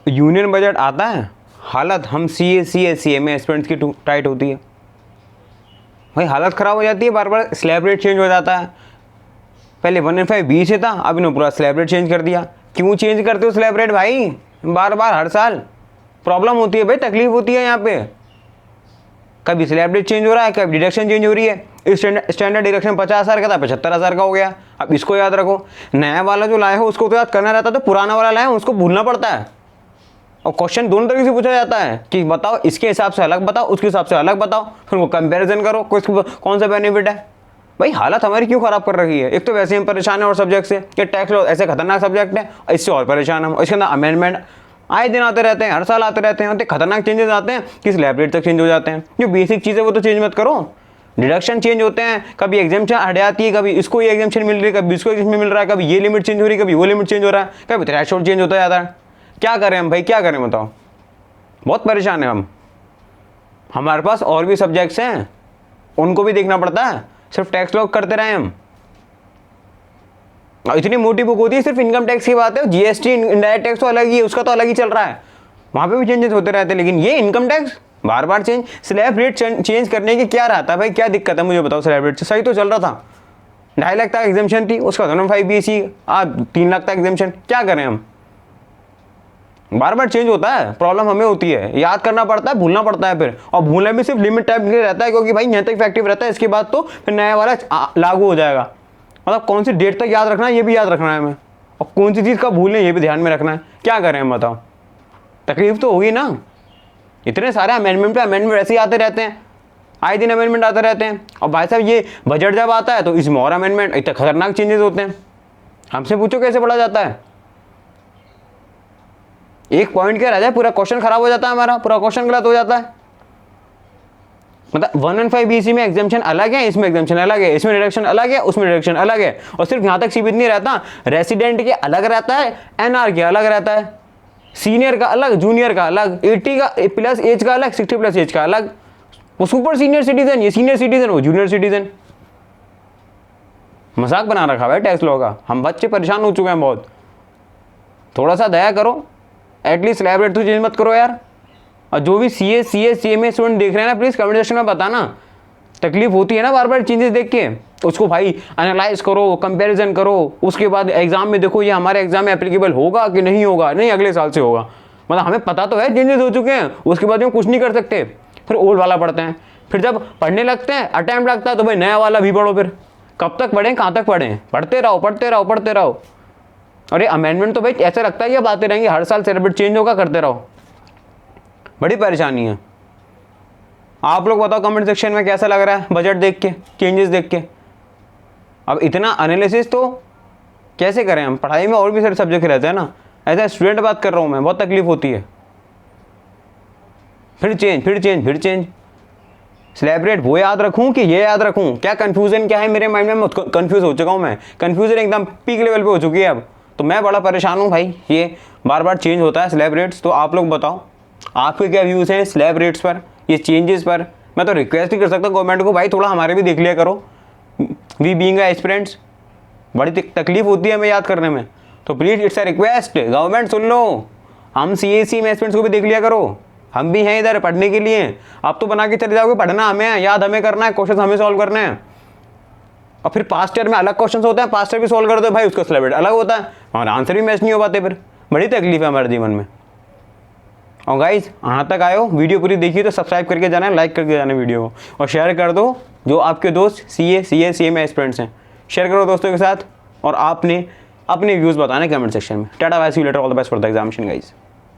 Union budget आता है, हालत हम सी ए में एस्पिरेंट्स की टाइट होती है भाई, हालत ख़राब हो जाती है, बार बार स्लैब रेट चेंज हो जाता है। पहले 115 बी से था, अब इन्होंने पूरा स्लैब रेट चेंज कर दिया। क्यों चेंज करते हो स्लैब रेट भाई बार बार हर साल? प्रॉब्लम होती है भाई, तकलीफ होती है यहाँ पे। कभी स्लैब रेट चेंज हो रहा है, कभी डिडक्शन चेंज हो रही है। इस स्टैंडर्ड डिडक्शन 50,000 का था, 75,000 का हो गया। अब इसको याद रखो, नया वाला जो लाए हो उसको तो याद करना रहता है, तो पुराना वाला लाए हो उसको भूलना पड़ता है। और क्वेश्चन दोनों तरीके से पूछा जाता है कि बताओ इसके हिसाब से अलग बताओ, उसके हिसाब से अलग बताओ, फिर वो कंपैरिजन करो कौन सा बेनिफिट है। भाई हालत हमारी क्यों ख़राब कर रखी है? एक तो वैसे हम परेशान हैं और सब्जेक्ट से, कि टैक्स लॉ ऐसे खतरनाक सब्जेक्ट है, इससे और परेशान हम। इसके अंदर अमेंडमेंट आए दिन आते रहते हैं, हर साल आते रहते हैं, तो खतरनाक चेंजेस आते हैं कि स्लैब रेट तक चेंज हो जाते हैं। जो बेसिक चीज़ है वो तो चेंज मत करो। डिडक्शन चेंज होते हैं, कभी एग्जाम्पशन हट जाती है, कभी इसको ये एग्जाम्पशन मिल रही है, कभी इसको एग्जाम्पशन मिल रहा है, कभी ये लिमिट चेंज हो रही है, कभी वो लिमिट चेंज हो रहा है, कभी थ्रेशोल्ड चेंज होता जाता है। क्या करें हम भाई, क्या करें बताओ? बहुत परेशान है हम। हमारे पास और भी सब्जेक्ट्स हैं, उनको भी देखना पड़ता है, सिर्फ टैक्स लॉ करते रहे हम। इतनी मोटी बुक होती है, सिर्फ इनकम टैक्स की बात है। जीएसटी इनडायरेक्ट टैक्स तो अलग ही है, उसका तो अलग ही चल रहा है, वहाँ पे भी चेंजेस होते रहते हैं। लेकिन ये इनकम टैक्स बार बार चेंज, स्लैब रेट चेंज करने की क्या रहता है भाई? क्या दिक्कत है मुझे बताओ? स्लैब रेट से सही तो चल रहा था, 2.5 लाख तक एग्जाम्पशन थी, उसका 115 BC 3 लाख तक एग्जाम्पशन। क्या करें हम? बार बार चेंज होता है, प्रॉब्लम हमें होती है, याद करना पड़ता है, भूलना पड़ता है फिर। और भूलना भी सिर्फ लिमिट टाइम के लिए रहता है, क्योंकि भाई यहाँ तक इफेक्टिव रहता है, इसके बाद तो फिर नया वाला लागू हो जाएगा। मतलब कौन सी डेट तक याद रखना है ये भी याद रखना है हमें, और कौन सी चीज़ का भूलना है ये भी ध्यान में रखना है। क्या करें हम बताओ? तकलीफ तो होगी ना। इतने सारे अमेंडमेंट पे अमेंडमेंट ऐसे ही आते रहते हैं, आए दिन अमेंडमेंट आते रहते हैं। और भाई साहब ये बजट जब आता है तो इसमें और अमेंडमेंट, इतने खतरनाक चेंजेस होते हैं, हमसे पूछो कैसे पढ़ा जाता है? एक पॉइंट क्या रह जाए पूरा क्वेश्चन खराब हो जाता है, हमारा पूरा क्वेश्चन गलत हो जाता है। मतलब 115 BC में एग्जाम्पशन अलग है, इसमें एग्जाम्पशन अलग है, इसमें रिडक्शन अलग है, उसमें रिडक्शन अलग है। और सिर्फ यहाँ तक सीमित नहीं रहता, रेसिडेंट के अलग रहता है, एनआर के अलग रहता है, सीनियर का अलग, जूनियर का अलग, 80 का प्लस एज का अलग, 60 प्लस एज का अलग। वो सुपर सीनियर सिटीजन, ये सीनियर सिटीजन, वो जूनियर सिटीजन। मजाक बना रखा है टैक्स लॉ का। हम बच्चे परेशान हो चुके हैं बहुत। थोड़ा सा दया करो, एटलीस्ट स्लैब रेट तो चेंज मत करो यार। और जो भी CA स्टूडेंट देख रहे हैं ना, प्लीज़ कमेंट सेक्शन में बताना। तकलीफ होती है ना बार बार चेंजेस देख के, उसको भाई एनालाइज करो, कंपैरिजन करो, उसके बाद एग्जाम में देखो ये हमारे एग्जाम में एप्लीकेबल होगा कि नहीं होगा। नहीं, अगले साल से होगा। मतलब हमें पता तो है चेंजेस हो चुके हैं, उसके बाद हम कुछ नहीं कर सकते, फिर ओल्ड वाला पढ़ते हैं। फिर जब पढ़ने लगते हैं, अटैम्प्ट लगता है, तो भाई नया वाला भी पढ़ो। फिर कब तक पढ़ें, कहाँ तक पढ़ें? पढ़ते रहो, पढ़ते रहो, पढ़ते रहो। और ये अमेंडमेंट तो भाई ऐसा लगता है कि अब आते रहेंगे, हर साल सेलिब्रेट चेंज होगा, करते रहो। बड़ी परेशानी है। आप लोग बताओ कमेंट सेक्शन में कैसा लग रहा है बजट देख के, चेंजेस देख के। अब इतना एनालिसिस तो कैसे करें हम? पढ़ाई में और भी सारे सब्जेक्ट रहते हैं ना, ऐसा स्टूडेंट बात कर रहा हूँ मैं, बहुत तकलीफ होती है। फिर चेंज, फिर चेंज, फिर चेंज। स्लैब रेट वो याद रखूं कि ये याद रखूं? क्या कंफ्यूजन क्या है मेरे माइंड में? कंफ्यूज हो चुका हूं मैं, कंफ्यूजन एकदम पीक लेवल पे हो चुकी है अब। तो मैं बड़ा परेशान हूं भाई, ये बार बार चेंज होता है स्लैब रेट्स। तो आप लोग बताओ आपके क्या व्यूज़ हैं स्लैब रेट्स पर, ये चेंजेस पर? मैं तो रिक्वेस्ट ही कर सकता हूँ गवर्नमेंट को, भाई थोड़ा हमारे भी देख लिया करो। वी बीइंग एस्पिरेंट्स बड़ी तकलीफ होती है हमें याद करने में। तो please it's a request, government सुन लो, हम CAC में एस्पिरेंट्स को भी देख लिया करो। हम भी हैं इधर पढ़ने के लिए। आप तो बना के चले जाओगे, पढ़ना हमें है, याद हमें करना है, क्वेश्चन हमें सॉल्व करने हैं। और फिर पास्ट ईयर में अलग क्वेश्चन होते हैं, पास्ट ईयर भी सॉल्व कर दो भाई, उसका स्लैब रेट अलग होता है और आंसर भी मैच नहीं हो पाते। फिर बड़ी तकलीफ है हमारे जीवन में। और गाइज यहाँ तक आए हो, वीडियो पूरी देखिए तो सब्सक्राइब करके जाना है, लाइक करके जाना है वीडियो को, और शेयर कर दो जो आपके दोस्त CA में एस्पिरेंट्स हैं। शेयर करो दोस्तों के साथ, और आपने अपने व्यूज़ बताना कमेंट सेक्शन में। Tata bye, see you later, all the best for the examination guys.